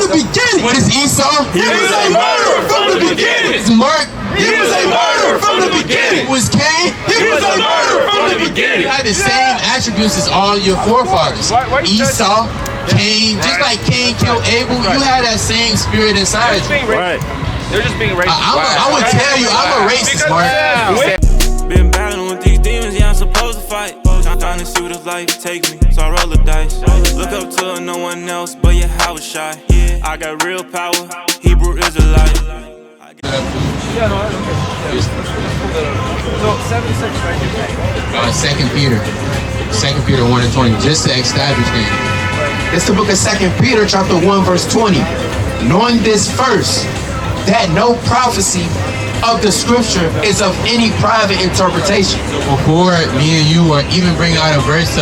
the beginning. What is Esau? He was a murderer from the beginning. What is Mark? He was a murderer from the beginning. What was Cain? He was a murderer from the beginning. You had the same attributes as all your forefathers. Esau, Cain, just like Cain killed Abel, you had that same spirit inside you. Right. They're just being racist. I would tell you, I'm a racist, Mark. Been battling with these demons, yeah, I'm supposed to fight. Trying to see what life take me, so I roll the dice. Look up to no one else, but yeah, I was shy. I got real power, Hebrew Israelite. Yeah, no, that's okay. So 7:6, right? 2 Peter 1:20, just to establish that. It's the book of 2 Peter chapter 1 verse 20. Knowing this first, that no prophecy of the scripture is of any private interpretation. Before me and you or even bring out a verse to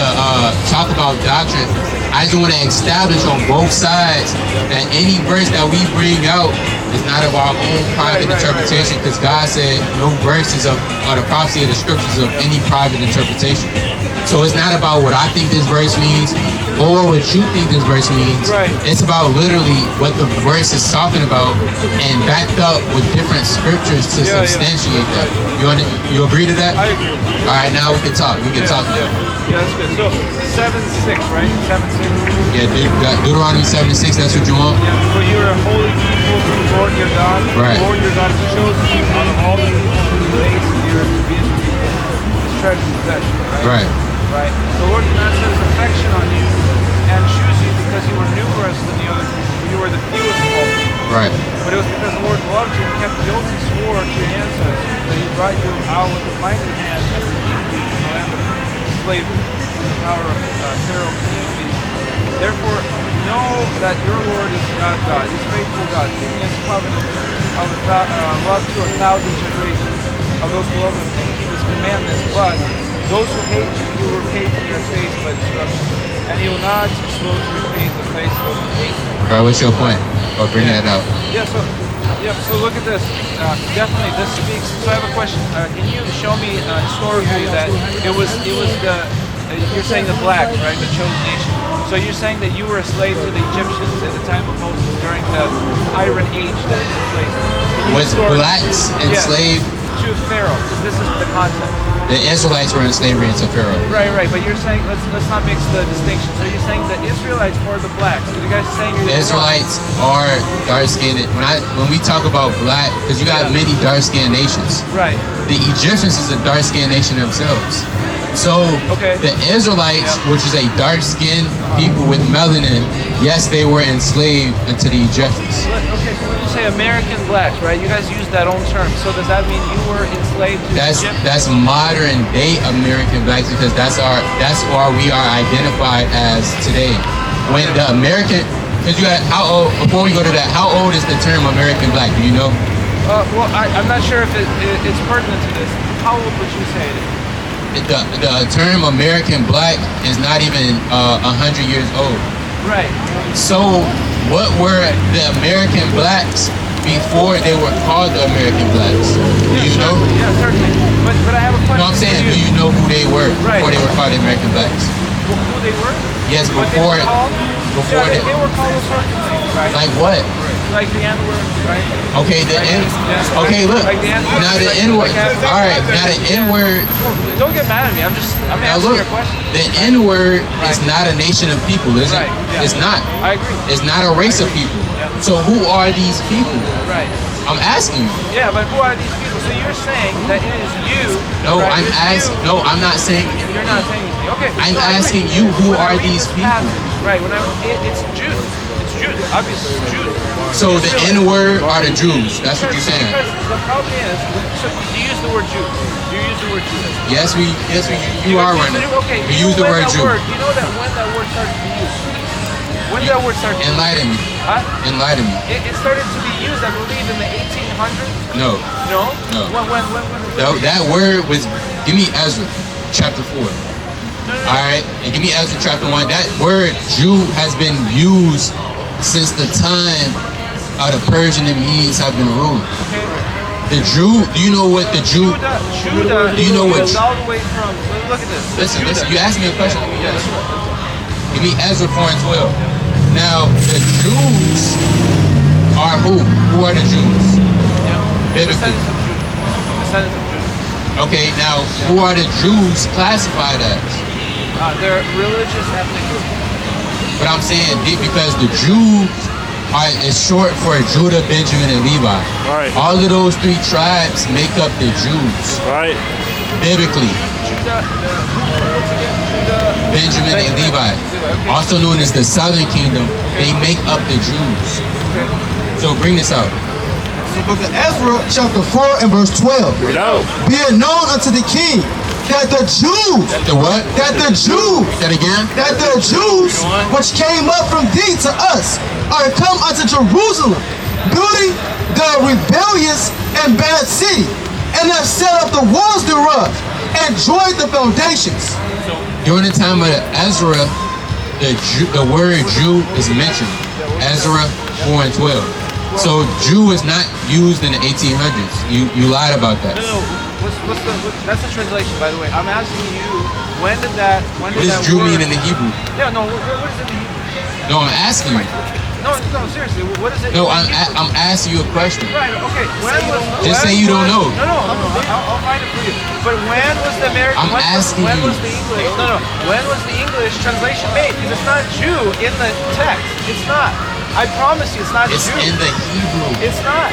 talk about doctrine, I just want to establish on both sides that any verse that we bring out is not of our own private interpretation, because God said no verses of or the prophecy of the scriptures of any private interpretation. So it's not about what I think this verse means or what you think this verse means. It's about literally what the verse is talking about and backed up with different scriptures to substantiate that. You agree to that? I agree. All right, now we can talk. We can talk now. Yeah, that's good. So 7:6, right? 7:6. Yeah, Deuteronomy 7:6. That's what you want. Yeah. For you are a holy people to the Lord your God. Right. The Lord your God has chosen you out of all the people from the face of the earth to be his people, his treasured possession. Right. Right. The Lord did not set his affection on you and choose you because you were numerous than the other people. You were the fewest of all people. Right. But it was because the Lord loved you and kept the oath he swore to your ancestors that he brought you out with a mighty hand and redeemed you from the land of slavery, the power of Pharaoh, king of Egypt. Therefore, know that your Lord is God. He's faithful God, keeping his covenant of love to 1,000 generations of those who love him and keep his commandments. But those who hate you, you will repay from your face by destruction, and he will not be slow to repay the face of those who hate you. All right, what's your point? Or bring that out. So look at this. Definitely, this speaks. So I have a question. Can you show me historically that it was the you're saying the blacks, right, the chosen nation. So you're saying that you were a slave to the Egyptians at the time of Moses during the Iron Age that took place. Was blacks enslaved? To Pharaoh. This is the concept. The Israelites were in slavery into Pharaoh. Right. But you're saying let's not mix the distinction. So you're saying the Israelites or the blacks? Are you guys saying you're the Israelites are dark-skinned? When we talk about black, because you got many dark-skinned nations. Right. The Egyptians is a dark-skinned nation themselves. So the Israelites, which is a dark-skinned people with melanin, yes, they were enslaved into the Egyptians. Okay, so when you say American blacks, right? You guys use that own term. So does that mean you were enslaved to Egypt? That's modern day American blacks, because that's why we are identified as today. When the American, because you got how old? Before we go to that, how old is the term American black? Do you know? Well, I'm not sure if it's pertinent to this. How old would you say it is? The term American black is not even 100 years old. Right. So what were the American blacks before they were called the American blacks? Do you know? Yeah, certainly. But I have a question. No, I'm saying, do you know who they were before they were called the American blacks? Who they were? Yes, before they were called a certain thing, right? Like what? Like the N-word, right? Okay, okay, look. Like now the N-word. All right, now the N-word. Don't get mad at me. I'm answering your question. The N-word is not a nation of people, is it? It's not. I agree. It's not a race of people. So who are these people? Right. I'm asking you. Yeah, but who are these people? So you're saying that it is you. No, I'm asking. No, I'm not saying. You're not saying anything. Okay. I'm asking you, who are these people? Right. It's Jews. It's Jews. Obviously, it's Jews. So the N-word are the Jews. That's what you're saying. Because the problem is, so you use the word Jew. Do you use the word Jew? Yes, you are running. Okay. We use the word Jew. You know that when that word started to be used? When did that word start to be used? Enlighten me. Huh? Enlighten me. It started to be used, I believe, in the 1800s. No. No? No. When that word was, give me Ezra, chapter 4. All right, and give me Ezra chapter 1. That word Jew has been used since the time of the Persian and Medes have been ruling. The Jew, do you know what the Jew? Judah. Do you know what? All the way from. Look at this. Listen. You asked me a question. Yes. Give me Ezra 4 and 12. Now, the Jews are who? Who are the Jews? Biblically. Descendants of Judah. Descendants of Judah. Okay, now, who are the Jews classified as? They're religious ethnic group. But I'm saying because the Jews is short for Judah, Benjamin, and Levi. Right. All of those three tribes make up the Jews. Right. Biblically. Judah, Benjamin and Levi, also known as the Southern Kingdom, they make up the Jews. So bring this out. The book of Ezra, chapter 4 and verse 12. No. Be it known unto the king that the Jews, The what? that the Jews, That again? that the Jews which came up from thee to us are come unto Jerusalem, building the rebellious and bad city, and have set up the walls thereof, and joined the foundations. During the time of Ezra, the word Jew is mentioned. Ezra 4 and 12. So Jew is not used in the 1800s. You lied about that. No. That's a translation, by the way. I'm asking you, when did What does that Jew word... mean in the Hebrew? Yeah, no, what is it in the Hebrew? No, I'm asking you. No, seriously, what is it No, in the Hebrew? I'm asking you a question. Right, okay. Just say you don't know. No, I'll find it for you. But when was the American... I'm asking when you. was the English... No. When was the English translation made? Because it's not Jew in the text. It's not. I promise you, it's not It's Jew. in the Hebrew. It's not.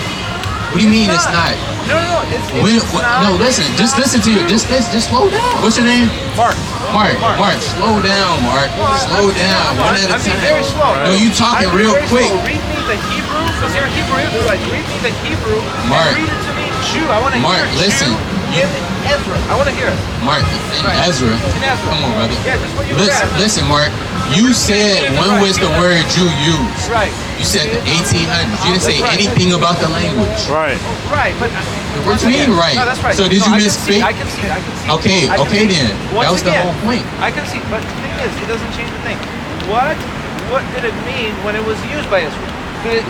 What do you mean it's not? No, it's not. No, listen. Just listen to you. Just slow down. What's your name? Mark. Mark, slow down, Mark. Slow down. One at a I'm being time. very slow. No, you talking I'm being real very quick. slow. Read me the Hebrew, because you're a Hebrew Israelite. Read me the Hebrew Mark. and read it to me Jew. I want to Mark, hear listen. Jew in Ezra. I want to hear it. Mark, in Right. Ezra. In Ezra. Come on, brother. Yeah, just what you Listen, read. listen, Mark. You said when was the word Jew used? Right. You said the 1800s. You didn't say That's right. anything about the language. Right. Right, but... What do you mean, right? No, that's right. So did you I can see. misspeak? I can see. Okay, I can okay see. then. Once That was the again, whole point. I can see, but the thing is, it doesn't change the thing. What did it mean when it was used by Israel?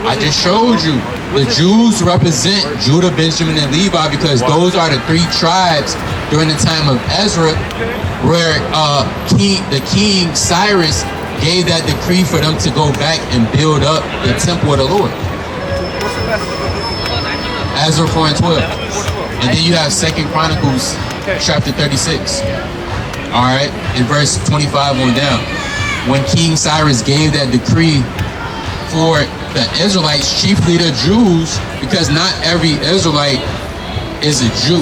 I just showed you. The Jews represent Judah, Benjamin, and Levi because those are the three tribes during the time of Ezra where the king Cyrus gave that decree for them to go back and build up the temple of the Lord. What's the best? Ezra 4 and 12. And then you have 2 Chronicles chapter 36. Alright, in verse 25 on down. When King Cyrus gave that decree for the Israelites, chiefly the Jews, because not every Israelite is a Jew.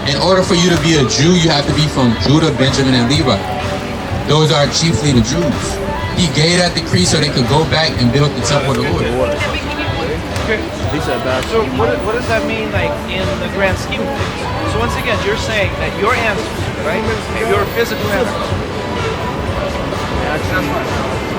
In order for you to be a Jew, you have to be from Judah, Benjamin, and Levi. Those are chiefly the Jews. He gave that decree so they could go back and build the temple of the Lord. Okay. So what does that mean, like, in the grand scheme of things? So once again, you're saying that your ancestors, right? Your physical ancestors.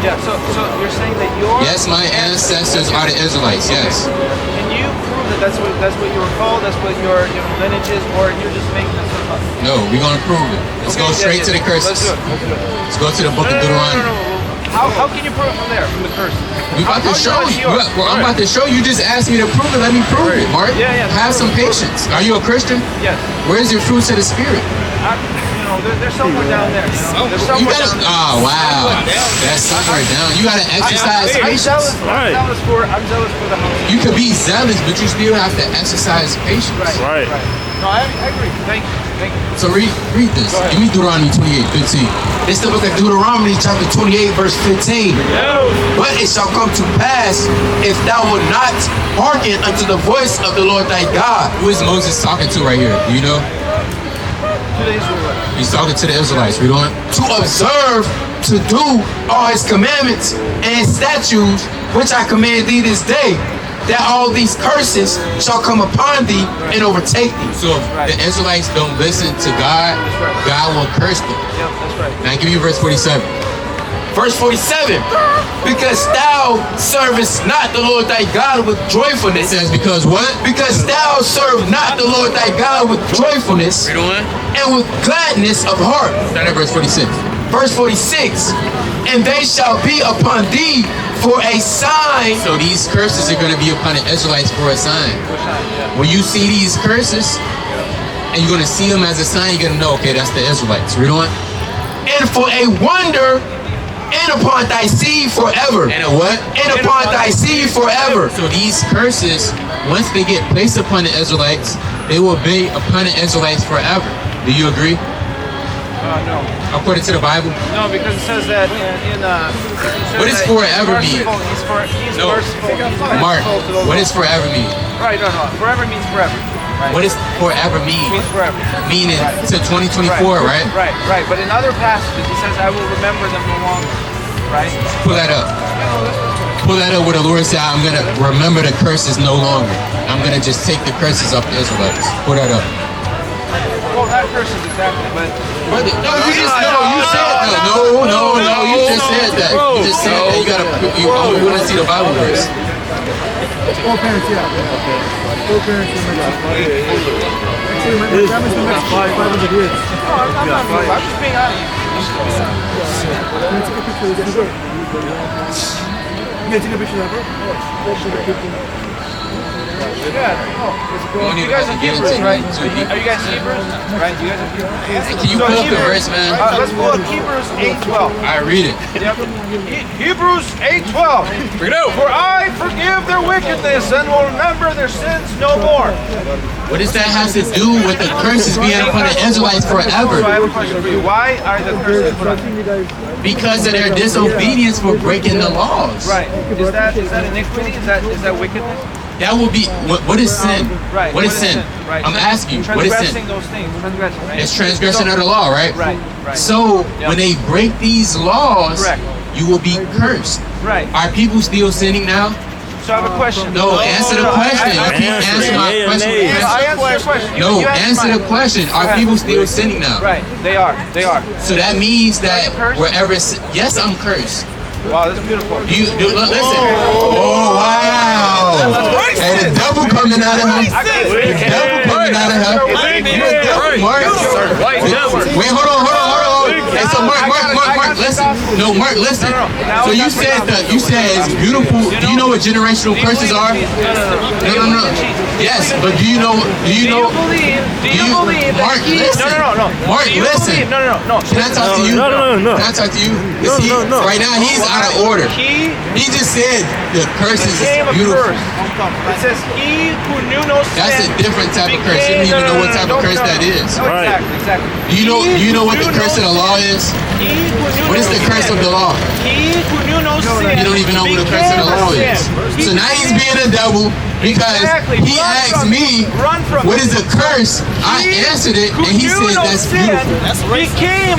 Yeah. So you're saying that your Yes, my ancestors are the Israelites. Yes. Can you prove that that's what you were called? That's what your lineage is, or you're just making that stuff up? No, we're gonna prove it. Let's go straight to the curses. Let's do it. Let's go to the book of Deuteronomy. No. How can you prove it from there, from the curse? We about to show you. Well, I'm about to show you. You just asked me to prove it. Let me prove it, Mark. Yeah. Have some patience. Are you a Christian? Yes. Where's your fruits of the Spirit? There's somewhere down there. There's You somewhere gotta. down there. Oh wow. That's somewhere down. You gotta exercise I'm patience. zealous for the house. You could be zealous, but you still have to exercise patience. Right. No, I agree. Thank you. So read this. Give me Deuteronomy 28:15. It's the book of Deuteronomy, chapter 28, verse 15. But it shall come to pass, if thou wilt not hearken unto the voice of the Lord thy God. Who is Moses talking to right here? Do you know? To the Israelites. He's talking to the Israelites. Read on. To observe, to do all his commandments and statutes, which I command thee this day, that all these curses shall come upon thee and overtake thee. So if the Israelites don't listen to God, God will curse them. Yep, that's right. Now give me verse 47. Verse 47, because thou servest not the Lord thy God with It joyfulness. says, because what? Because thou serve not the Lord thy God with joyfulness Read on. and with gladness of heart. Start at verse 46. Verse 46, and they shall be upon thee for a sign. So these curses are going to be upon the Israelites for a sign. When you see these curses, and you're going to see them as a sign, you're going to know, okay, that's the Israelites. Read on. And for a wonder and upon thy seed forever. And a what? And upon thy seed forever. So these curses, once they get placed upon the Israelites, they will be upon the Israelites forever. Do you agree? No. According to the Bible? No, because it says that What does forever mean? He's No. merciful. Mark, what does forever mean? Right, no. Forever means forever. Right. What does forever It mean? means forever. Meaning to 2024, right? Right. But in other passages, he says, I will remember them no longer. Right? Pull that up. Pull that up where the Lord said, I'm going to remember the curses no longer. I'm going to just take the curses off the Israelites. Pull that up. Well, that curses exactly, but... No, you just you said that. No, you just said that. You just said that. You gotta. You want to see the Bible verse. All parents, yeah. All parents in Mexico. Actually, my family's been Mexico for 500 years. No, I'm not moving. I'm just being honest. Can I take a picture of this? You can take a picture of that, bro? Yeah. You guys are Hebrews, right? Are you guys Hebrews? Right? You guys are Hebrews? Can you pull up the verse, man? Let's pull up Hebrews 8:12. I read it. Yep. Hebrews 8:12. For I forgive their wickedness and will remember their sins no more. What does that have to do with the curses being upon the Israelites So I forever? have a question for you. Why are the curses put on? Because of their disobedience for breaking the laws. Right. Is that iniquity? Is that wickedness? That will be what is sin? Right. What is sin? Right. I'm asking you. What is Transgressing sin? those things. Transgressing, right? It's transgression of the law, right? Right. So when they break these laws, Correct. you will be cursed. Right. Are people still sinning now? So I have a question. No, answer the question. You keep answering my question. I answered your question. No, You answered answer mine. the question. Are people still sinning now? Right. They are. So that means that Are you cursed? wherever, yes, I'm cursed. Wow, that's beautiful. Listen. Oh, wow. Hey, the devil coming out of him. The devil coming out of him. You a devil, Mark. Wait, hold on. Hey, so Mark, listen. No, Mark, listen. So you said it's beautiful. Do you know what generational curses are? No. Yes, but do you know? Do you believe that Mark, he... listen. No. Mark, Do you listen. believe... No. Can I talk to you? No. Can I talk to you? Right now, he's out of order. He just said the curses is beautiful. It says, he who knew no sin... That's a different type of curse. You don't even know what type of curse that is. No, exactly. Do you know what the curse of the law is? What is the curse of the law? He who knew no sin... You don't even know what the curse of the law is. So now he's being a devil because he asked me, what is the curse? I answered it, and he said that's beautiful.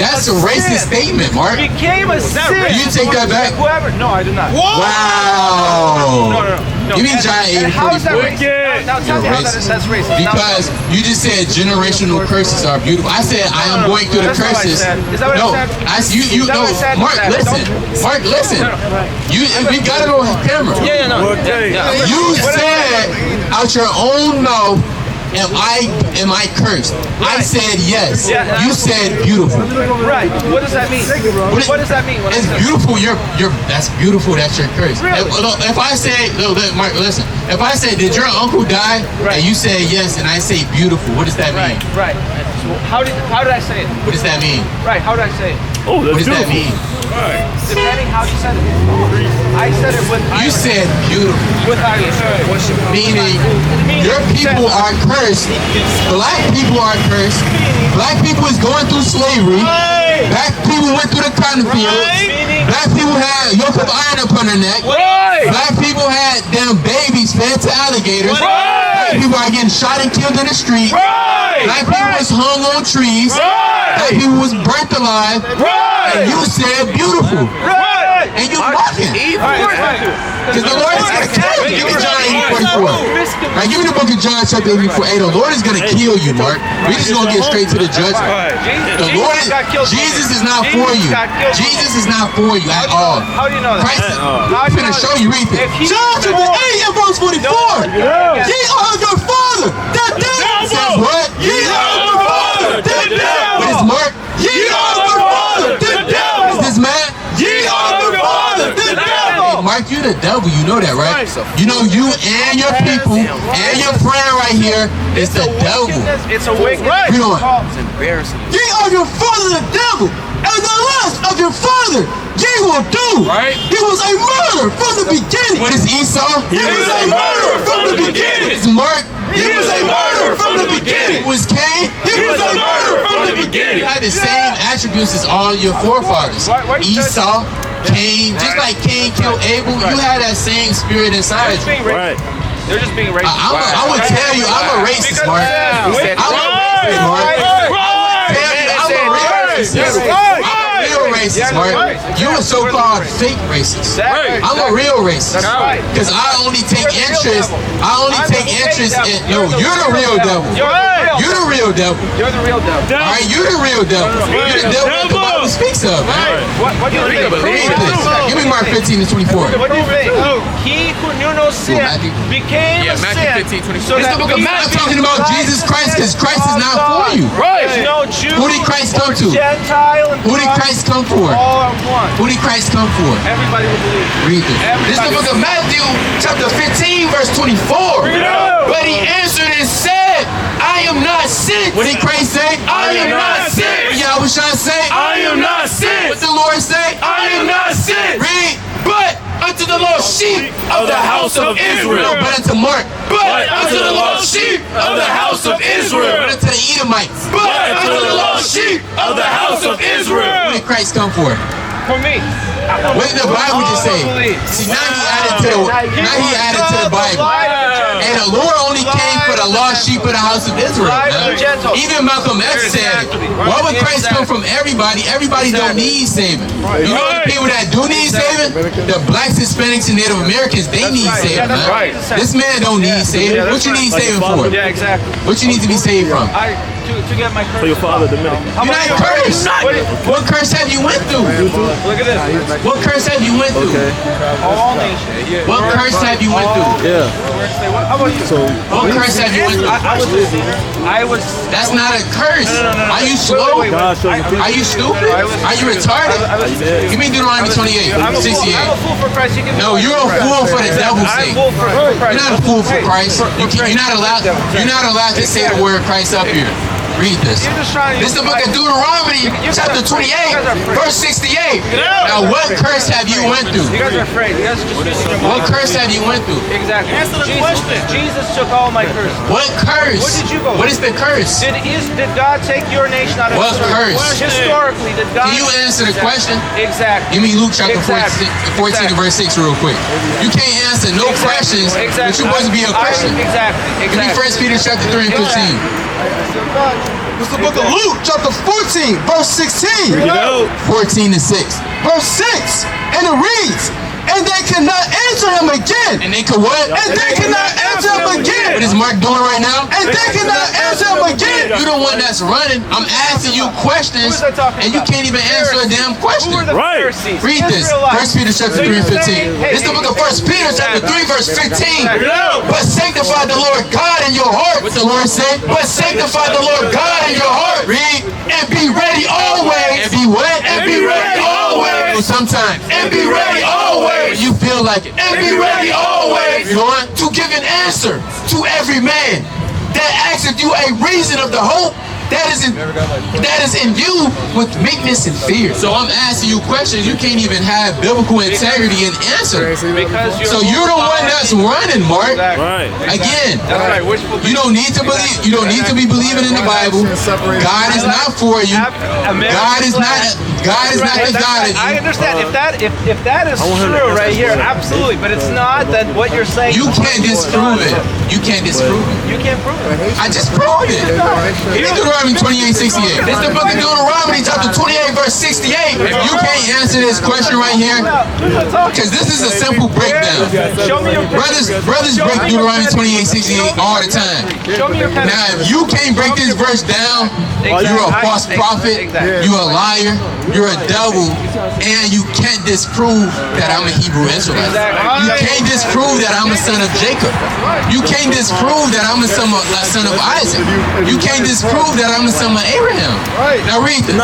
That's a racist statement, Mark. Became a sin. Do you take that back? Whoever? No, I do not. Wow. No. Give me John 8:44. How is that racist? Now tell me how that's racist. Because you just said generational curses are beautiful. I said I am going through the That's not what I curses. said. Is that what I said? You Is that know, what I said? Mark, listen. Mark, listen. We got it on camera. You said out your own mouth, am I cursed? I said yes. You said beautiful. Right. What does that mean? What does that mean? It's beautiful. That's beautiful. That's your curse. Really? If I say, Mark, listen. If I say, did your uncle die? Right. And you say yes, and I say beautiful. What does that mean? Right. How did I say it? What does that mean? Right. How did I say it? Oh, What that's does that beautiful. mean? Depending how you said it. I said it with You irony. said beautiful, With irony. meaning your people are cursed. Black people are cursed. Black people is going through slavery. Black people went through the cotton fields. Black people had yoke of iron upon their neck. Black people had damn babies fed to alligators. Black people are getting shot and killed in the street. Black people was hung on trees. Black people was burnt alive. And you said beautiful. And you mocking. Because the Lord is going to kill you. Give me John 8:44. Right, give me the book of John chapter 8:44. Hey, the Lord is going to kill you, Mark. We just going to get straight to the judgment. The Lord, Jesus is not for you. Jesus is not for you at all. How do you know that? Christ, I'm going to show you. Read this. John chapter 8 and verse 44. Ye are your father, the devil. Says what? Ye are your father, the devil. What is Mark? Ye are your father, the devil. Is this man? Ye are your father, the devil. Mark, you the devil. You know that, right? You know you and your people and your friend right here is the devil. It's a wickedness. Read on. Ye are your father, the devil, and and the lust of your father ye will do. Right. He was a murderer from the beginning. What is Esau? He was a murderer from the beginning. It's Mark. He was a murderer from the beginning. Was Cain? He was a murderer from the You beginning. had the same attributes as all your forefathers. Why you Esau, Cain, just like Cain killed Abel, you had that same spirit inside you. Right. They're just being racist. I would tell you, I'm a racist, Mark. I'm a racist, Mark. I'm a real racist. Real racist, Mark. You a so-called fake racist. I'm a real racist. Because I only take interest in, no, you're the real devil. You're the real devil. You're the real devil. Alright, you're the real devil. You're the devil that the Bible speaks of, man. What do you think? Read this. Give me Mark 15 to 24. What do you think? He who knew no sin Matthew. became a sin. So It's that the book of we Matthew might talking about be Jesus Christ because Christ is not for you. There's no Jew Who did Christ come to? Gentile and Who did Christ come for? all are one. Who did Christ come for? Everybody will believe. Read this. This is the book of Matthew, chapter 15, verse 24. But he answered and said, I am not sent. What did Christ say? I am not sent. What Yahushua say? I am not sent. What the Lord say? I am not sent. Read. But unto the lost sheep of the house of No, Israel. but unto Mark. But unto the lost sheep of the house of But Israel. unto the Edomites. But unto the lost sheep of the house of Who Israel. did Christ come for? For me. What did the Bible just say? See, now he added to the Bible. And the Lord only came for the lost sheep of the house of Israel. Man. Even Malcolm X said, why would Christ come from everybody? Everybody don't need saving. You know the people that do need saving? The blacks, Hispanics, and Native Americans, they need saving, man. This man don't need saving. What you need saving for? Yeah, exactly. What you need to be saved from? To get my curse. For your father, Dominican. You're not cursed. What curse have you went through? Look at this. What curse have you went through? All nations. What curse have you went through? Yeah. How about you? What curse have you went through? I was a sinner. I was. That's not a curse. Are you slow? God shows you Are you stupid? Are you retarded? Give me Deuteronomy 28, I'm a 68. fool for Christ. You can No, you're a fool for the devil's I'm sake. a fool for Christ. You're not a fool for Christ. You're not allowed to say the word Christ up here. Read this. You're just trying to This is the book of Deuteronomy, chapter 28, verse 68. Now, what curse have you went through? You guys are afraid. You guys are just What curse have you went through? Exactly. Answer the question. Jesus took all my curses. What curse? Where did you go? What is the curse? Did God take your nation out of What slavery? curse? Historically, did God? Can you answer the question? Exactly. Give me Luke chapter Exactly. 14 to verse 6 real quick. You can't answer no questions, but you're supposed to be a Christian. Exactly. Give me 1 Peter chapter 3 and 15. It's the book of Luke, chapter 14, verse 16. 14 to 6. Verse 6. And it reads, and they cannot answer him again. And they could what? And they cannot answer him What again. is Mark doing right now? And they cannot answer him again. You're the one that's running. I'm asking you questions, and you can't even answer a damn question. Who were the Right. Pharisees? Read this. 1 Peter chapter 3 and 15. It's the book of 1 Peter chapter 3 verse 15. But sanctify the Lord God in your heart. What the Lord say? But sanctify the Lord God in your heart. Read. And be ready always. And be what? And be ready always. Well, sometimes. And be ready always. You feel like it. And be ready always. You going? To give an answer to every man that asketh you a reason of the hope that is in you with meekness and fear. So I'm asking you questions. You can't even have biblical integrity and answer. Because So you're the one that's running, Mark. Right. Again, That's right. Wishful you don't need to believe. You don't need to be believing in the Bible. God is not for you. God is not. God is not the God of I you. understand if that is true right here, absolutely. But it's not that what you're saying. You can't disprove it. You can't disprove it. You can't prove it. I just proved it. Read Deuteronomy 28:68. This is the book of Deuteronomy, chapter 28, verse 68. If you can't answer this question right here, because this is a simple breakdown. Show me your Brothers break Deuteronomy 28:68 all the time. Show me your pen. Now, if you can't break this verse down, you're a false prophet, you're a liar, you're a devil, and you can't disprove that I'm a Hebrew Israelite. You can't disprove that I'm a son of Jacob. You can't disprove that I'm a son of Isaac. You can't disprove that I'm a son of Abraham. Now read this.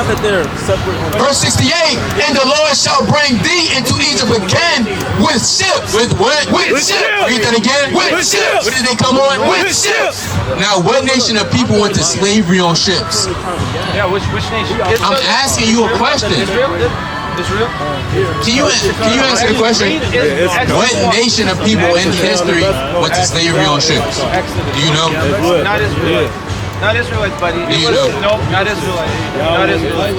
Verse 68, and the Lord shall bring thee into Egypt again with ships. With what? With ships. Read that again. With ships. What did they come on? With ships. Now what nation of people went to slavery on ships? Yeah, which nation? I'm asking you a question. Israel? Can you answer the question? What nation of people in history went to slavery on ships? Do you know? Not Israel. Not Israelites, buddy. Do you know? Nope, not Israelites. Not Israelites.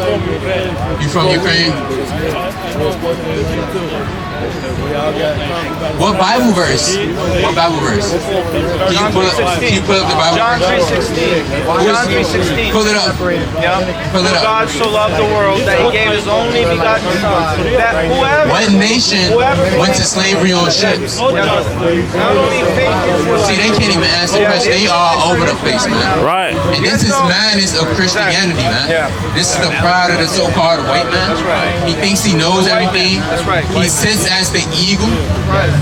You from Ukraine? What Bible verse? What Bible verse? Can you pull up the Bible John verse? 3:16. John 3:16. Pull it up. Yeah. Pull it up. God so loved the world that he gave his only begotten son. That whoever. What nation went to slavery on ships? Not only faith. See, they can't even answer the question. They all over the place, man. Right. And this is madness of Christianity, man. This is the pride of the so-called white man. That's right. He thinks he knows everything. That's right. He sits as the eagle.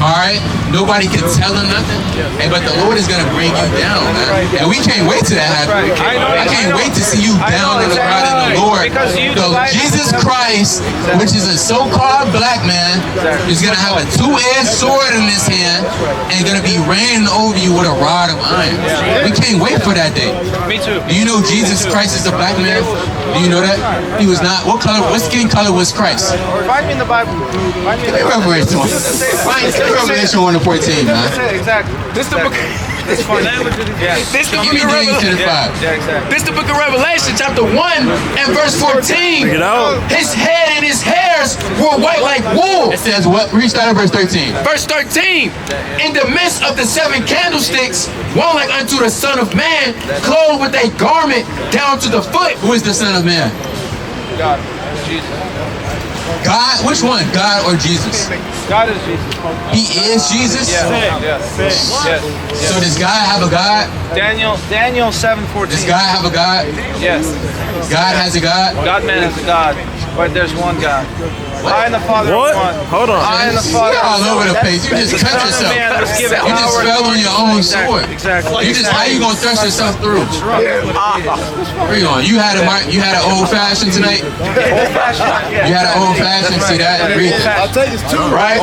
All right. Nobody can tell him nothing. Hey, but the Lord is gonna bring you down, man. And we can't wait till that happens. I can't wait to see you down in the pride of the Lord. So Jesus Christ, which is a so-called black man, is gonna have a two-edged sword in his hand and gonna be reigning over you with a rod of iron. We can't wait for that day. Me too. Do you know Jesus Christ is a black man? Do you know that? He was not. What color? What skin color was Christ? Find me in the Bible. Find me in the Bible. Revelation 1:14, man. That's it, exactly. This the book. It's funny. Yeah. This the Give book me of Daniel Revelation. 10:5. Yeah, exactly. This the book of Revelation, chapter 1 and verse 14. Check it out. His head and his hairs were white like wool. It says what? Read start at verse 13. Verse 13. In the midst of the 7 candlesticks, one like unto the Son of Man, clothed with a garment down to the foot. Who is the Son of Man? God. Jesus. God? Which one? God or Jesus? God is Jesus. He is Jesus? Yes. Yes. So does God have a God? Daniel 7:14. Does God have a God? Yes. God has a God? God man is a God, but there's one God. I and the Father What? are one. Hold on. I and the Father You're all are over one. the place. You just cut Son of yourself. Man was given You just power. fell on your own sword. Exactly. You just how you gonna thrust yourself through? Read on. You had an old fashioned tonight. You had an old fashioned. See that? Read it. I'll tell you it's two. Right?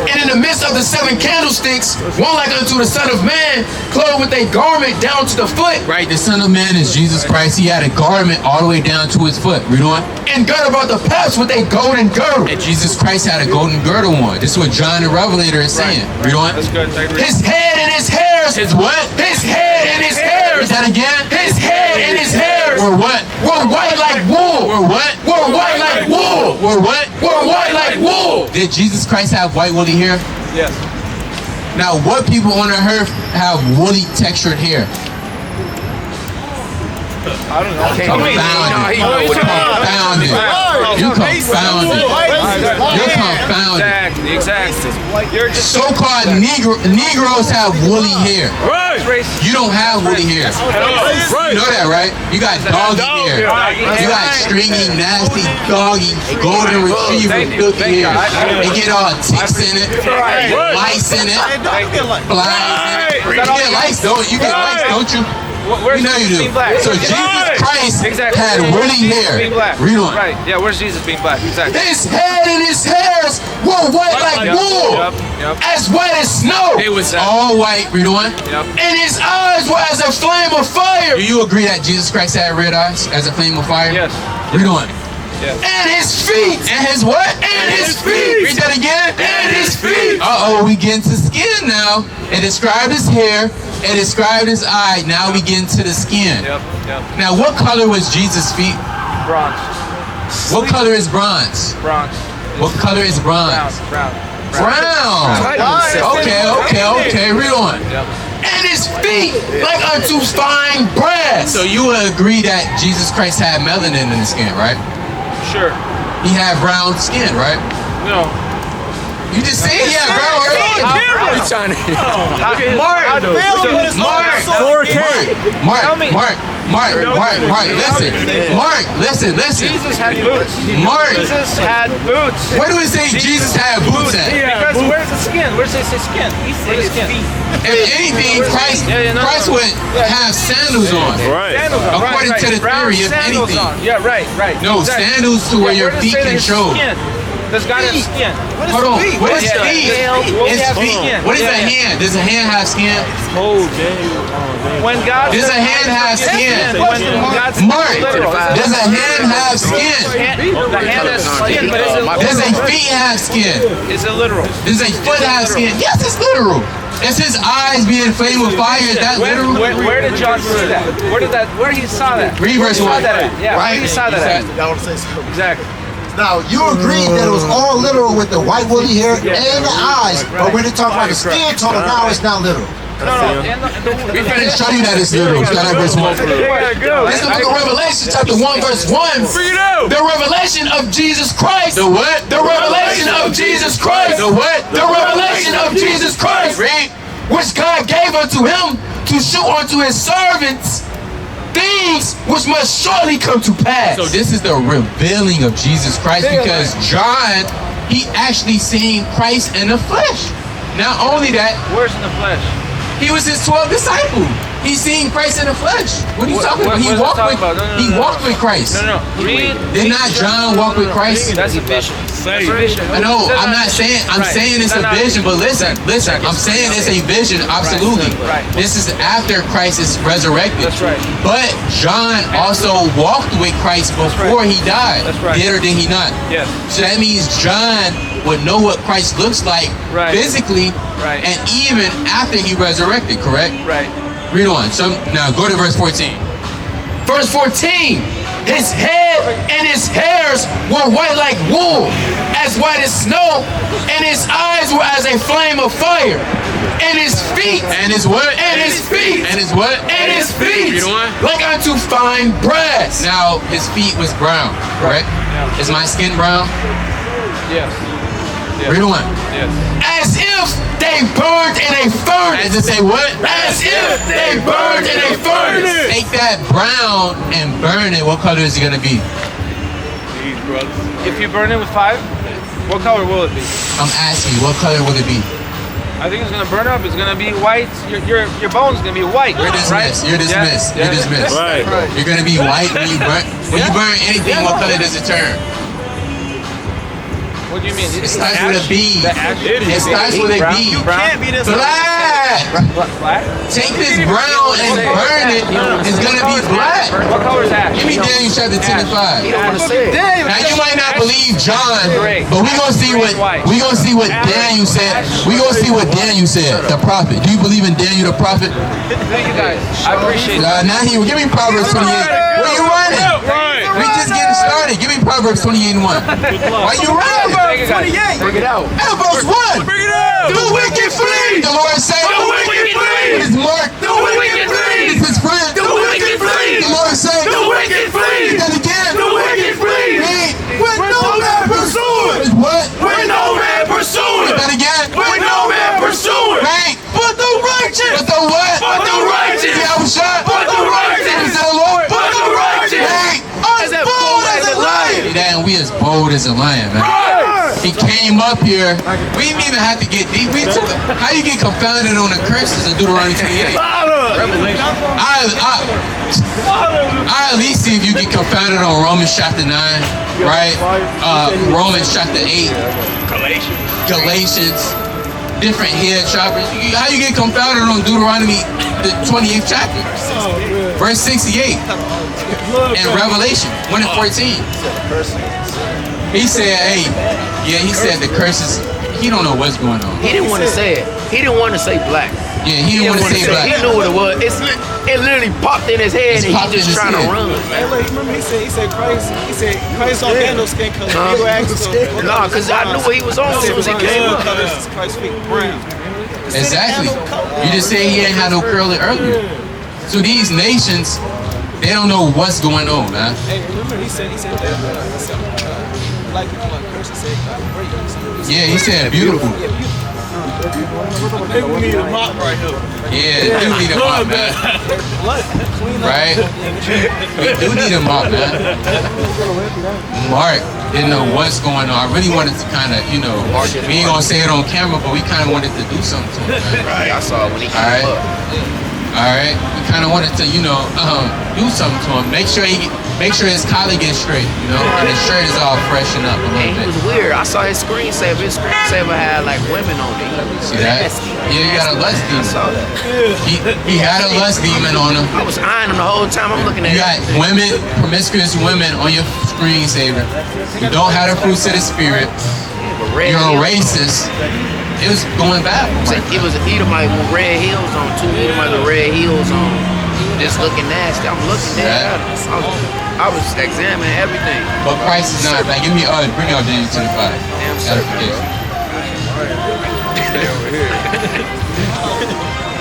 And in the midst of the 7 candlesticks, one like unto the Son of Man, clothed with a garment down to the foot, Right. The Son of Man is Jesus Christ. He had a garment all the way down to his foot. Read on. and girt about the paps with a golden girdle. And Jesus Christ had a golden girdle on. This is what John the Revelator is saying. Read on. That's good. Thank you. His head and his hairs. His what? His head and his hairs. Is that again? His head and his hairs Or what? were white like wool. Or what? Were white like wool. Or what? Were white like wool. Did Jesus Christ have white woolly hair? Yes. Now, what people on the earth have woolly textured hair? I don't know. Confounded. Confounded. You confounded. You're confounded. Exactly. You're just So-called Negroes have woolly hair. Right. racist. You don't have woolly hair. Right. You know that, right? You got doggy hair. You got stringy, nasty, doggy, golden retriever, filthy hair. They get all ticks in it, lice in it, flies in it. You get lice, don't you? You get lice, don't you? Where's You know you Jesus do. being black? So Jesus Christ had woolly Jesus hair. being black? Read on. Right. Yeah. Where's Jesus being black? Exactly. His head and his hairs were white like wool, Yep. as white as snow. It was all white. Read on. And his eyes were as a flame of fire. Do you agree that Jesus Christ had red eyes as a flame of fire? Yes. Read on. And his feet. And his what? And his feet. Read that again. And his feet. Uh-oh, we get into skin now. It described his hair. It described his eye. Now we get into the skin. Yep. Now, what color was Jesus' feet? Bronze. What color is bronze? Bronze. What color is bronze? Brown. Brown. Okay. Read on. And his feet like unto fine brass. So you would agree that Jesus Christ had melanin in his skin, right? Sure. He had brown skin, right? No. You just said he had brown skin. Mark, listen. Jesus had boots. Mark. Jesus had boots. Where do we say Jesus had boots at? Because where's the skin? Where's his skin? Where's his skin? If anything, Christ would have sandals on. Right. Sandals on. According to the Brown theory, if sandals anything. on. Yeah, right. No, sandals to where your where does it feet say can there's show. skin? Does God have skin? Hold on. What is Yeah, feet? well, we It's have feet. skin. What is Yeah, a yeah. hand? Does a hand have skin? When God Does says a hand have skin? When God says Mark, literal, does a hand have skin? the hand has skin, but is it Does a literal? feet have skin? Is it literal? Does a foot have skin? Yes, it's literal. Is his eyes being flamed with fire? Is that literal? Where did John see that? Where he saw that? Read verse Where he saw 1. that at? Yeah, where he saw that at? I want to say something. Exactly. Now, you agreed that it was all literal with the white woolly hair and the eyes, but when they talk about the skin tone, now it's not literal. No. We finna show you that it's literal. Start at verse 1. This is the book of Revelation, chapter 1, verse 1. The revelation of Jesus Christ. The what? The revelation of Jesus Christ. The what? The revelation of Jesus Christ. Read. Which God gave unto him to show unto his servants things which must surely come to pass. So this is the revealing of Jesus Christ, because John, he actually seen Christ in the flesh. Not only that, Where's in the flesh? he was his 12 disciples. He seen Christ in the flesh. What are you talking about? He what is it walked talking with about? No, he walked with Christ. No. Read. Did not John walk with Christ? That's a vision. That's a vision. I know, I'm not saying, I'm Right. saying it's a No, no. vision, but listen, I'm saying it's a vision, absolutely. Right. This is after Christ is resurrected. That's right. But John also walked with Christ before he died. That's right. Did or did he not? Yes. So that means John would know what Christ looks like Right. physically, Right. and even after he resurrected, correct? Right. Read on. So now go to verse 14. Verse 14. His head and his hairs were white like wool, as white as snow, and his eyes were as a flame of fire. And his feet, And his what? and his feet, And his what? and his feet, Read on. like unto fine brass. Now his feet was brown, correct? Is my skin brown? Yes. Read on. Yes. As if they burned in a furnace. As to say what? As if they burned in a furnace. Take that brown and burn it. What color is it gonna be? If you burn it with 5, what color will it be? I'm asking you, what color will it be? I think it's gonna burn up. It's gonna be white. Your bones gonna be white. You're dismissed. Right? You're dismissed. Yeah. You're dismissed. Right. You're gonna be white when you burn. When you burn anything, what color does it turn? What do you mean? It starts with a B. The ash? It starts with a B. Brown? Black. Black? Take this brown and burn it. It's gonna be black. What color is ash? Give me Daniel chapter 10 and 5. Now you might not believe John, but we gonna see what Daniel said. We gonna see what Daniel said. The prophet. Do you believe in Daniel the prophet? Thank you guys. I appreciate it. Now he give me Proverbs 28. Where you running? We just getting started. Give me Proverbs 28 and 1. Why you running? Thank you guys. Bring it out. Verse 1. Bring it up. The wicked flee. The Lord said, The wicked flee. it is Mark. The wicked flee. It's his friend. The wicked flee. The Lord said, The wicked flee. and again. The wicked flee. Read. When no man pursueth. It's what? When no man pursueth. And again. When no man pursueth. Read. But the righteous. But the what? But the righteous. Yeah, I'm shot. But the righteous. Is the Lord? But the righteous. Read. As bold as a lion. Damn, we as bold as a lion, man. He came up here. We didn't even have to get deep. How you get confounded on the curses in Deuteronomy 28? I at least see if you get confounded on Romans chapter 9, right? Romans chapter 8, Galatians, different head choppers. How you get confounded on Deuteronomy, the 28th chapter, verse 68, and Revelation 1 and 14. He said, hey, yeah, he said the curses, he don't know what's going on. He didn't want to say it. He didn't want to say black. Yeah, he didn't want to say black. He knew what it was. It literally popped in his head, and popped he just in his trying to head. run. Hey, look, remember he said Christ on no skin color. People asked him, Nah, because I knew what he was on as soon as he came up. Christ's feet brown. Exactly. You just said he ain't had no curly earlier. So these nations, they don't know what's going on, man. Hey, remember he said black people like curse. He said, Yeah, he said beautiful. Hey, we need a mop right here. Yeah, do need a mop, man. Right? We do need a mop, man. Mark didn't know what's going on. I really wanted to kind of, you know, we ain't gonna say it on camera, but we kind of wanted to do something to him, man. Right, I saw it when he came All right. up. All right, we kind of wanted to, you know, do something to him. Make sure his collar gets straight, you know, and his shirt is all freshened up a And little he bit. was weird. I saw his screensaver. His screensaver had like women on it. See that? Yeah, you got a lust I demon. saw that. He had a lust demon on him. I was eyeing him the whole time. I'm looking at You got women, promiscuous women on your screensaver. You don't have the fruits of the spirit. red You're a heels. racist. It was going bad. It was an Edomite with red heels on, two Edomites with red heels on. Just looking nasty. I'm looking at him. I was examining everything. But Christ is not bad. Give me bring your Daniel to the 5. Damn straight. Edification. Stay over here.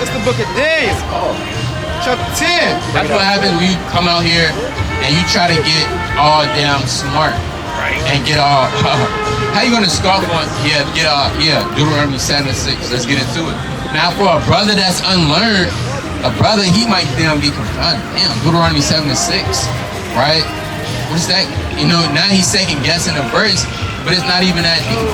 It's the book of Daniel. Chapter 10. That's what happens when you come out here and you try to get all damn smart. Right. And get all, how you gonna scoff on, Deuteronomy 7:6. Let's get into it. Now for a brother that's unlearned, a brother, he might damn be confounded. Damn, Deuteronomy 7:6, right? What's that? You know, now he's second guessing a verse, but it's not even that deep.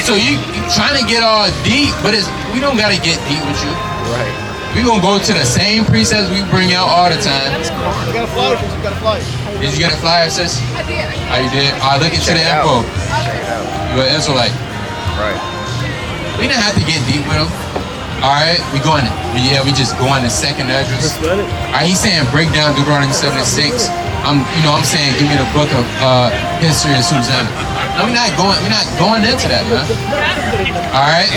So you trying to get all deep, but we don't gotta get deep with you. Right. We gonna go to the same precepts we bring out all the time. You got a flyer, sis. You got a flyer. Did you get a flyer, sis? I did. Oh, you did? All right, look into the info. Check it out. You're an Israelite. Right. We didn't have to get deep with him. All right, we just going to second address. All right, he's saying break down Deuteronomy 7:6. I'm saying give me the book of history of Susanna. No, we're not going into that, man. All right.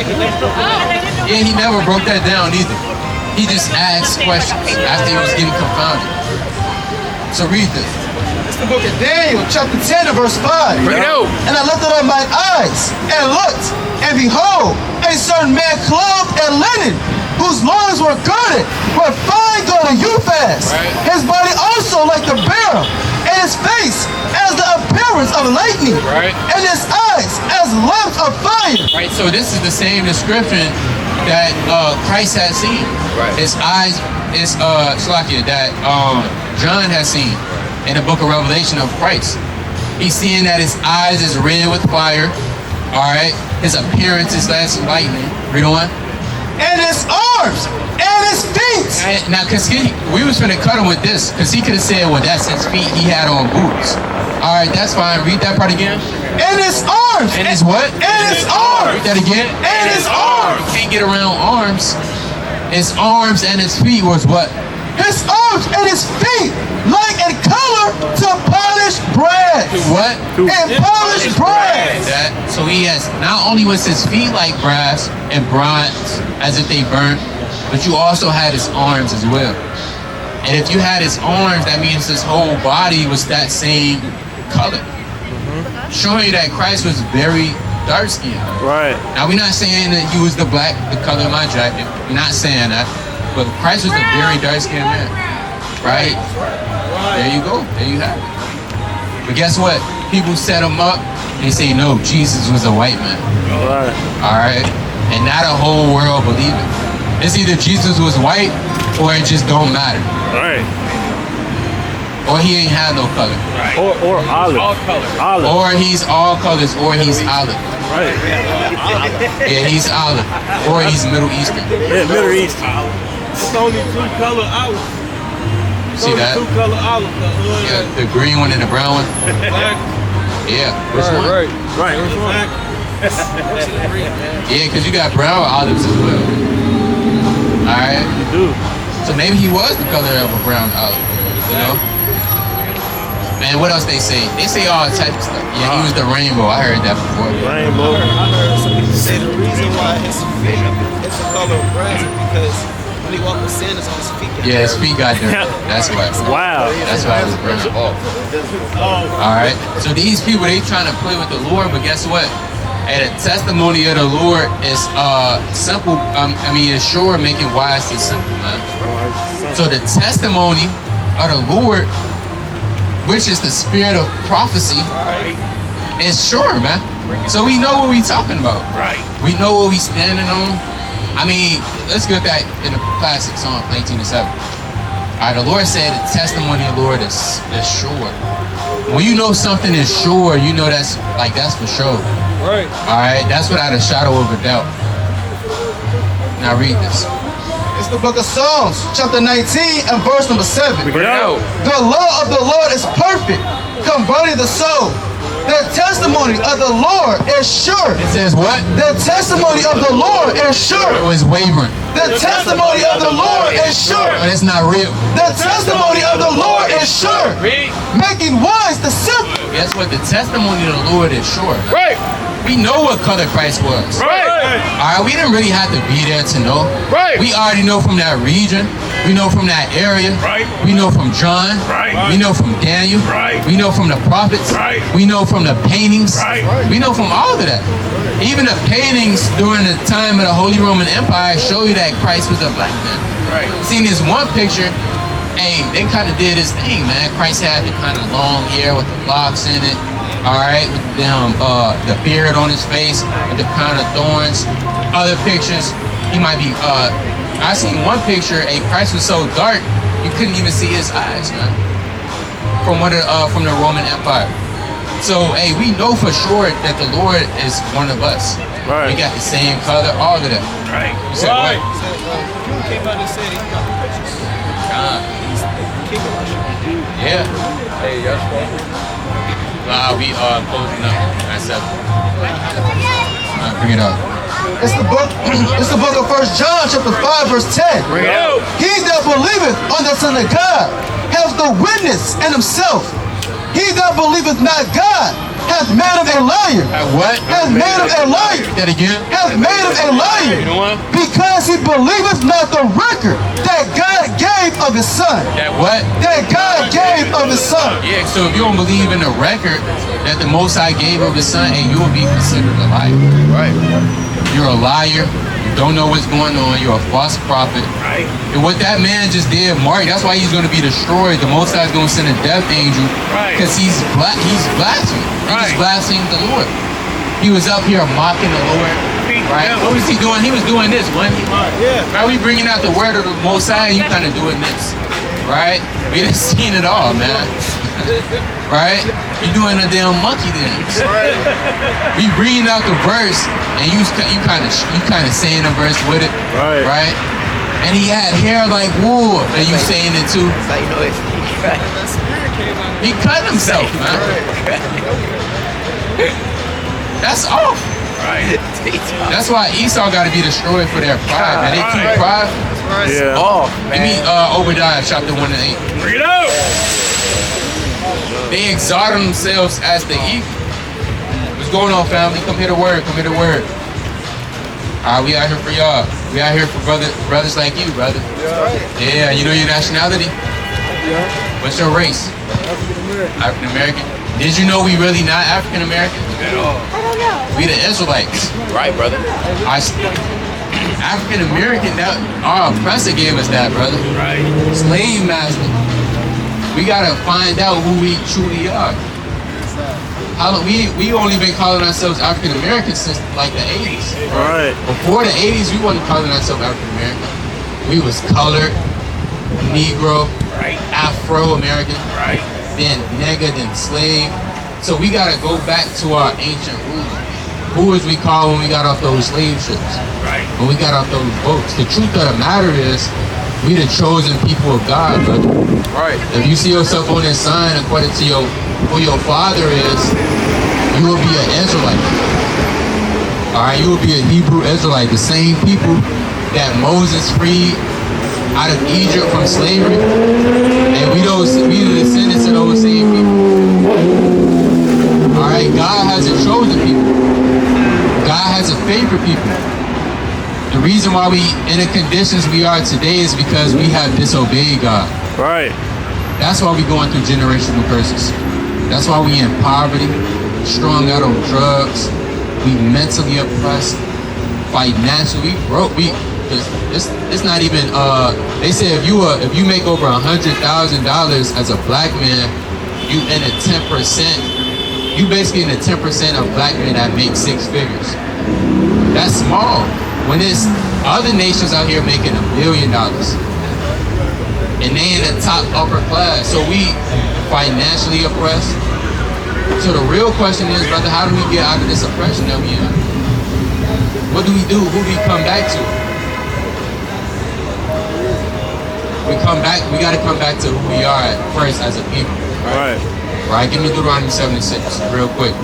Yeah, he never broke that down either. He just asked questions after he was getting confounded. So read this. It's the book of Daniel, chapter 10 and verse 5. Bring it out. And I lifted up mine eyes and looked, and behold, a certain man clothed in linen, whose loins were girded with fine gold Uphaz. Right. His body also like the beryl, and his face as the appearance of lightning, Right. and his eyes as lamps of fire. Right, so this is the same description that Christ has seen. Right. His eyes is that John has seen in the book of Revelation of Christ. He's seeing that his eyes is red with fire. All right, his appearance is as lightning. Read on. And his arms and his feet. And now, we was finna cut him with this, because he could have said, well, that's his feet. He had on boots. All right, that's fine. Read that part again. And his arms. And his what? And his arms. Read that again. And his arms. You can't get around arms. His arms and his feet was what? His arms and his feet like in color to polished brass. What? And polished brass. That, so he has, not only was his feet like brass and bronze as if they burnt, but you also had his arms as well. And if you had his arms, that means his whole body was that same color. Showing you that Christ was very dark skinned. Right. Now we're not saying that he was the color of my jacket. We're not saying that. But Christ was a very dark skinned man. Right? There you go. There you have it. But guess what? People set him up. They say, no, Jesus was a white man. Right. Alright? And not a whole world believe it. It's either Jesus was white or it just don't matter. Right. Or he ain't have no color. Or olive. All colors. Olive. Or he's all colors, or he's olive. Right. Yeah, he's olive. Or he's Middle Eastern. Yeah, Middle East. It's only two color olive. See that? Two color olive. Yeah, the green one and the brown one. Yeah, which one? Right. Which one? Yeah, because you got brown olives as well. Alright? You do. So maybe he was the color of a brown olive. You know? Man, what else they say? They say all types of stuff. Yeah, he was the rainbow. I heard that before. Rainbow. I heard some people say the reason why his feet is the color of brass is because when he walked with sandals on his feet. Yeah, his feet got dirty. That's why. Wow. That's why it was burnt off. Alright. So these people, they trying to play with the Lord, but guess what? And the testimony of the Lord is simple. It's sure making wise to simple, man. So the testimony of the Lord, which is the spirit of prophecy, is sure, man. So we know what we talking about. Right. We know what we standing on. I mean, let's get that in the classic song, 19:7. All right, the Lord said the testimony of the Lord is sure. When you know something is sure, you know that's for sure. Right. All right, that's without a shadow of a doubt. Now read this. It's the book of Psalms, chapter 19 and verse number 7. The law of the Lord is perfect, converting the soul. The testimony of the Lord is sure. It says what? The testimony of the Lord is sure. It was wavering. The testimony of the Lord is sure. But it's not real. The testimony of the Lord is sure. Making wise the simple. Guess what? The testimony of the Lord is sure. Right. We know what color Christ was. Right. All right, we didn't really have to be there to know. Right. We already know from that region. We know from that area. Right. We know from John. Right. We know from Daniel. Right. We know from the prophets. Right. We know from the paintings. Right. We know from all of that. Even the paintings during the time of the Holy Roman Empire show you that Christ was a black man. Right. Seen this one picture, hey, they kind of did his thing, man. Christ had the kind of long hair with the locks in it. All right, with the beard on his face, with the crown of thorns. Other pictures, he might be. I seen one picture. Christ was so dark, you couldn't even see his eyes, man. From the Roman Empire. So, hey, we know for sure that the Lord is one of us. Right. We got the same color, all of that. Right. You said what? You came out and said he got the pictures. Yeah. Hey, yes, we are closing up at 7. Bring it up. It's the book of 1 John chapter 5 verse 10. Bring it out. He that believeth on the Son of God hath the witness in himself. He that believeth not God hath made him a liar. What? Hath made him a liar. That again? Hath made him a liar. You know what? Because he believeth not the record that God gave of his Son. That what? That God gave of his Son. Yeah, so if you don't believe in the record that the Most High gave of his Son, and you will be considered a liar. Right. You're a liar. You don't know what's going on. You're a false prophet. Right. And what that man just did, Mark, that's why he's going to be destroyed. The Most High is going to send a death angel. Right. Because he's blaspheming. He just Right. blasphemed the Lord. He was up here mocking the Lord. Right? What was he doing? He was doing this, wasn't he? Yeah. Right? We bringing out the word of the Most High, and you kind of doing this. Right? We done seen it all, man. Right? You doing a damn monkey dance. Right. We reading out the verse, and you kind of saying the verse with it. Right. Right? And he had hair like wool, and you saying it too. That's how you know it's right. He cut himself, man. That's off. Right. That's why Esau got to be destroyed for their pride, man. They keep pride. Yeah. Oh, Give me Obadiah chapter 1 and 8. Bring it out. They exalted themselves as the eagle. What's going on, family? Come hear the word. Come hear the word. All right, we out here for y'all. We out here for brothers like you, brother. Yeah, you know your nationality? Yeah. What's your race? African-American. African American. Did you know we really not African American? At all. We the Israelites. right, brother. African American. That our oppressor gave us that, brother. Right. Slave master. We gotta find out who we truly are. We only been calling ourselves African American since like the 80s. Right. Before the 80s, we wasn't calling ourselves African American. We was colored, Negro, Right. Afro American, Right. then nigger, then slave. So we gotta go back to our ancient roots. Who was we called when we got off those slave ships? Right. When we got off those boats? The truth of the matter is, we the chosen people of God, brother. Right. If you see yourself on this sign according to who your father is, you will be an Israelite. Alright, you will be a Hebrew Israelite. The same people that Moses freed out of Egypt from slavery. And we the descendants of those same people. Alright, God has a chosen people. God has a favorite people. The reason why we in the conditions we are today is because we have disobeyed God. Right. That's why we going through generational curses. That's why we in poverty, strung out on drugs, we mentally oppressed, financially broke. It's not even. They say if you make over $100,000 as a black man, you in a 10% You basically in the 10% of black men that make 6 figures. That's small. When there's other nations out here making $1 billion. And they in the top upper class. So we financially oppressed. So the real question is, brother, how do we get out of this oppression that we in? What do? Who do we come back to? We gotta come back to who we are at first as a people. Right. Right? Give me Deuteronomy 7:6, real quick.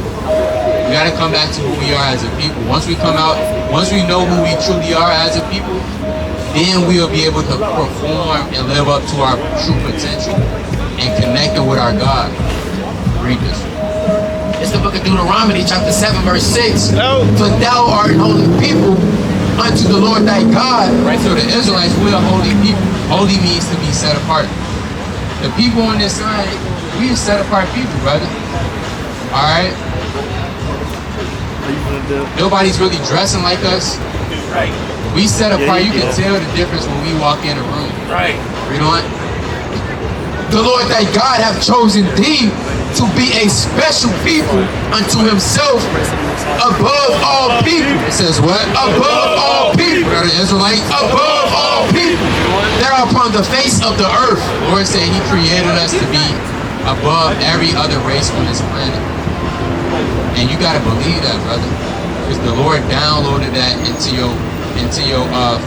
We gotta come back to who we are as a people. Once we come out, once we know who we truly are as a people, then we'll be able to perform and live up to our true potential and connecting with our God. Read this. It's the book of Deuteronomy, chapter 7, verse 6. For thou art an holy people unto the Lord thy God. Right, so the Israelites, we're a holy people. Holy means to be set apart. The people on this side, we are set apart people, brother. Alright? Nobody's really dressing like us. Right. We set apart. You can tell the difference when we walk in a room. Right. Read on. The Lord thy God hath chosen thee to be a special people unto himself above all people. It says what? Above all people. Brother Israelites. Above all people. That are upon the face of the earth. The Lord said he created us to be above every other race on this planet. And you gotta believe that, brother. Because the Lord downloaded that into your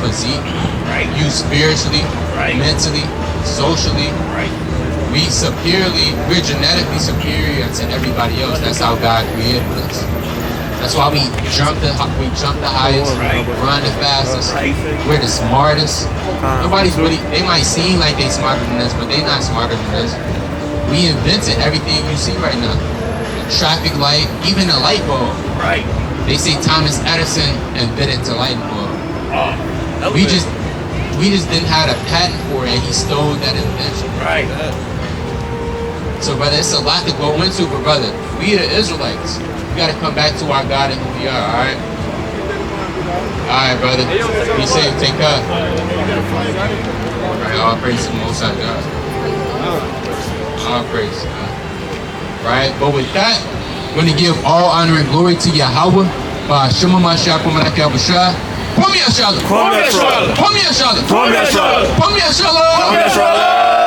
physique. Right. You spiritually, Right. mentally, socially. Right. We're genetically superior to everybody else. That's how God created us. That's why we jump the highest, run the fastest. We're the smartest. Nobody's really, they might seem like they smarter than us, but they're not smarter than us. We invented everything you see right now. The traffic light, even the light bulb. Right. They say Thomas Edison invented the light bulb. We just didn't have a patent for it, and he stole that invention. Right. So, brother, it's a lot to go into, but brother, we the Israelites. We gotta come back to our God and who we are, alright? Alright, brother. Be safe, take care. Alright, all praise to the Most High God. All praise, God. Right? But with that, we're gonna give all honor and glory to Yahweh. Shema Mashiach, Pomalaka Abusha. Pom Yashala. Pom Yashala. Pom Yashala. Pom Yashala. Pom Yashala.